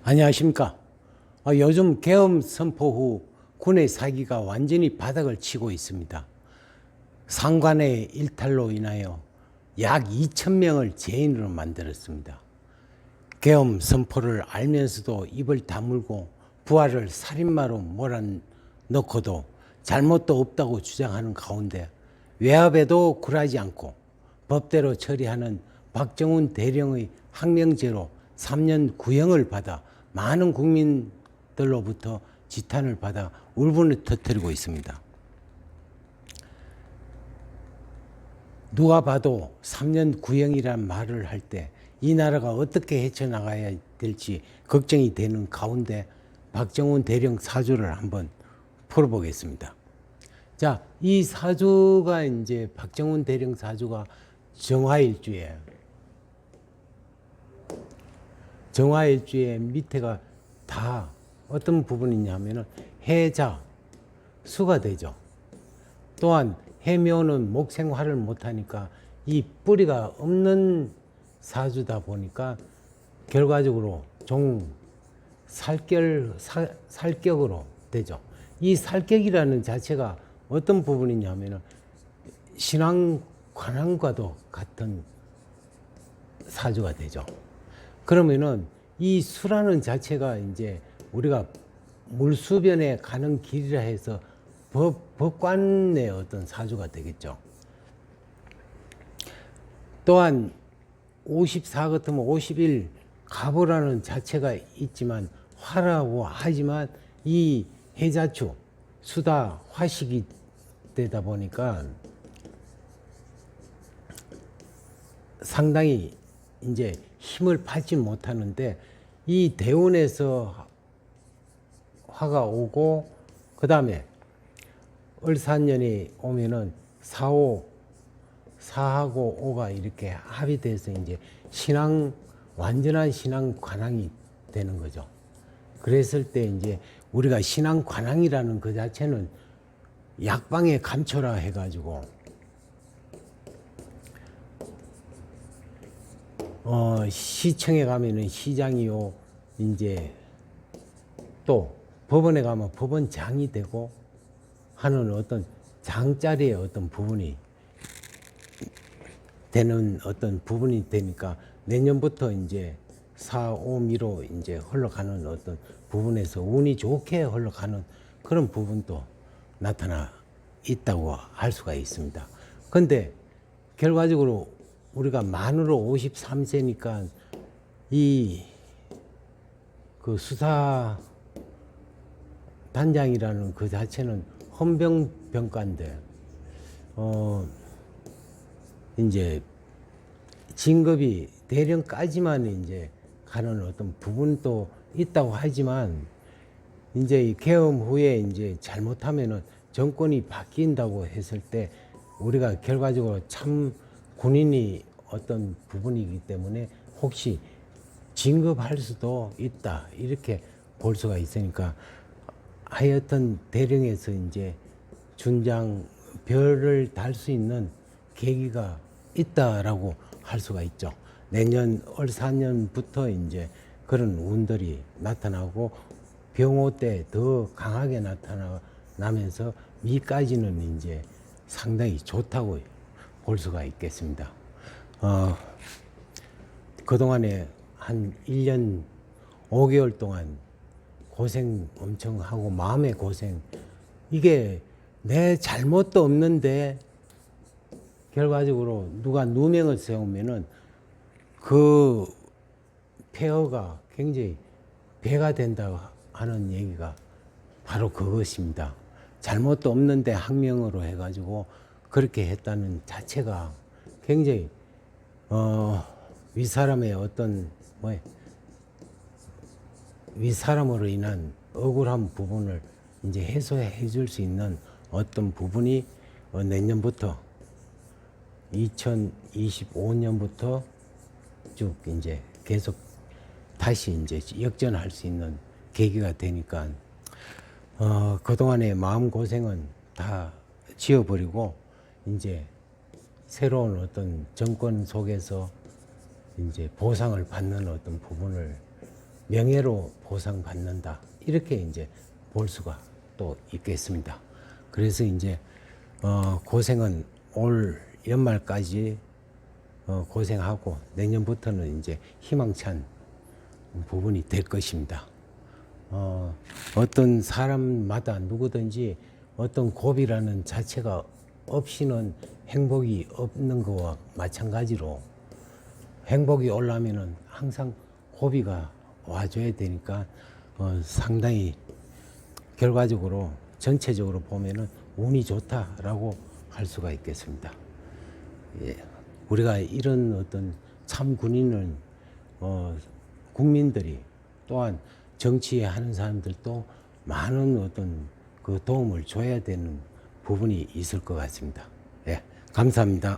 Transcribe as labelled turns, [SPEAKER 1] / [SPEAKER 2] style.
[SPEAKER 1] 안녕하십니까. 요즘 계엄 선포 후 군의 사기가 완전히 바닥을 치고 있습니다. 상관의 일탈로 인하여 약 2,000명을 죄인으로 만들었습니다. 계엄 선포를 알면서도 입을 다물고 부하를 살인마로 몰아넣고도 잘못도 없다고 주장하는 가운데 외압에도 굴하지 않고 법대로 처리하는 박정훈 대령의 항명죄로 3년 구형을 받아 많은 국민들로부터 지탄을 받아 울분을 터뜨리고 있습니다. 누가 봐도 3년 구형이란 말을 할 때 이 나라가 어떻게 헤쳐나가야 될지 걱정이 되는 가운데 박정훈 대령 사주를 한번 풀어보겠습니다. 자, 이 사주가 이제 박정훈 대령 사주가 정화일주예요. 정화일주의 밑에가 다 어떤 부분이냐면은 해자, 수가 되죠. 또한 해묘는 목생화를 못하니까 이 뿌리가 없는 사주다 보니까 결과적으로 살격으로 되죠. 이 살격이라는 자체가 어떤 부분이냐면은 신앙 관항과도 같은 사주가 되죠. 그러면은 이 수라는 자체가 이제 우리가 물수변에 가는 길이라 해서 법관의 어떤 사주가 되겠죠. 또한 54 같으면 51 가보라는 자체가 있지만 화라고 하지만 이 해자축 수다 화식이 되다 보니까 상당히 이제 힘을 받지 못하는데 이 대운에서 화가 오고 그 다음에 을사년이 오면은 4하고 5가 이렇게 합의돼서 이제 완전한 신앙 관항이 되는 거죠. 그랬을 때 이제 우리가 신앙 관항이라는 그 자체는 약방의 감초라 해가지고 시청에 가면은 시장이요, 이제 또 법원에 가면 법원장이 되고 하는 어떤 장자리의 어떤 부분이 되는 어떤 부분이 되니까 내년부터 이제 4, 5미로 이제 흘러가는 어떤 부분에서 운이 좋게 흘러가는 그런 부분도 나타나 있다고 할 수가 있습니다. 근데 결과적으로 우리가 만으로 53세니까 그 수사 단장이라는 그 자체는 헌병병가인데 이제 진급이 대령까지만 이제 가는 어떤 부분도 있다고 하지만 이제 계엄 후에 이제 잘못하면은 정권이 바뀐다고 했을 때 우리가 결과적으로 참 군인이 어떤 부분이기 때문에 혹시 진급할 수도 있다 이렇게 볼 수가 있으니까 하여튼 대령에서 이제 준장 별을 달 수 있는 계기가 있다라고 할 수가 있죠. 내년 을사년부터 이제 그런 운들이 나타나고 병호 때 더 강하게 나타나면서 미까지는 이제 상당히 좋다고 볼 수가 있겠습니다. 그동안에 한 1년 5개월 동안 고생 엄청 하고 마음의 고생, 이게 내 잘못도 없는데 결과적으로 누가 누명을 세우면은 그 폐허가 굉장히 배가 된다 하는 얘기가 바로 그것입니다. 잘못도 없는데 항명으로 해가지고 그렇게 했다는 자체가 굉장히 윗사람의 어떤 윗사람으로 인한 억울한 부분을 이제 해소해 줄 수 있는 어떤 부분이 내년부터 2025년부터 쭉 이제 계속 다시 이제 역전할 수 있는 계기가 되니까 그동안의 마음 고생은 다 지워버리고 이제 새로운 어떤 정권 속에서 이제 보상을 받는 어떤 부분을 명예로 보상받는다. 이렇게 이제 볼 수가 또 있겠습니다. 그래서 이제 고생은 올 연말까지 고생하고 내년부터는 이제 희망찬 부분이 될 것입니다. 어떤 사람마다 누구든지 어떤 고비라는 자체가 없이는 행복이 없는 것과 마찬가지로 행복이 오려면은 항상 고비가 와줘야 되니까 상당히 결과적으로 전체적으로 보면은 운이 좋다라고 할 수가 있겠습니다. 예. 우리가 이런 어떤 참 군인은 국민들이 또한 정치하는 사람들도 많은 어떤 그 도움을 줘야 되는 부분이 있을 것 같습니다. 예, 감사합니다.